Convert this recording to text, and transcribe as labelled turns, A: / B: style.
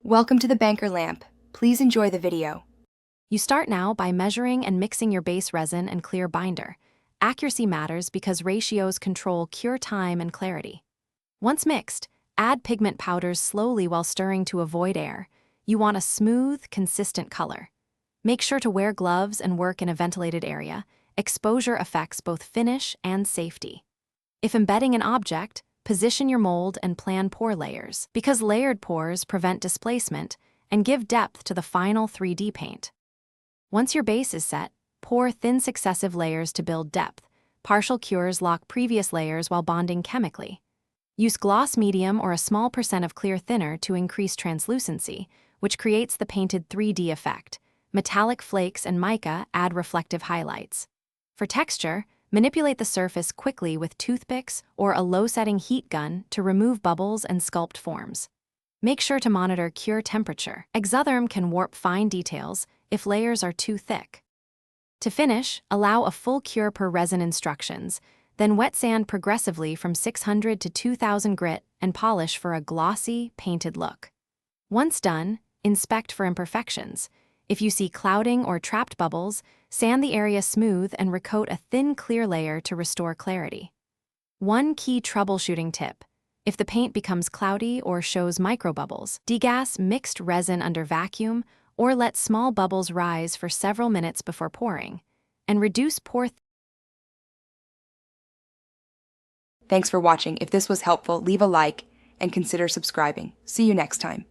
A: Welcome to the Banker Lamp. Please enjoy the video.
B: You start now by measuring and mixing your base resin and clear binder. Accuracy matters because ratios control cure time and clarity. Once mixed, add pigment powders slowly while stirring to avoid air. You want a smooth, consistent color. Make sure to wear gloves and work in a ventilated area. Exposure affects both finish and safety. If embedding an object, position your mold and plan pour layers, because layered pours prevent displacement and give depth to the final 3D paint. Once your base is set, pour thin successive layers to build depth. Partial cures lock previous layers while bonding chemically. Use gloss medium or a small % of clear thinner to increase translucency, which creates the painted 3D effect. Metallic flakes and mica add reflective highlights. For texture, manipulate the surface quickly with toothpicks or a low-setting heat gun to remove bubbles and sculpt forms. Make sure to monitor cure temperature. Exotherm can warp fine details if layers are too thick. To finish, allow a full cure per resin instructions, then wet sand progressively from 600 to 2000 grit and polish for a glossy, painted look. Once done, inspect for imperfections. If you see clouding or trapped bubbles, sand the area smooth and recoat a thin clear layer to restore clarity. One key troubleshooting tip: if the paint becomes cloudy or shows microbubbles, degas mixed resin under vacuum or let small bubbles rise for several minutes before pouring, and reduce pour.
A: Thanks for watching. If this was helpful, leave a like and consider subscribing. See you next time.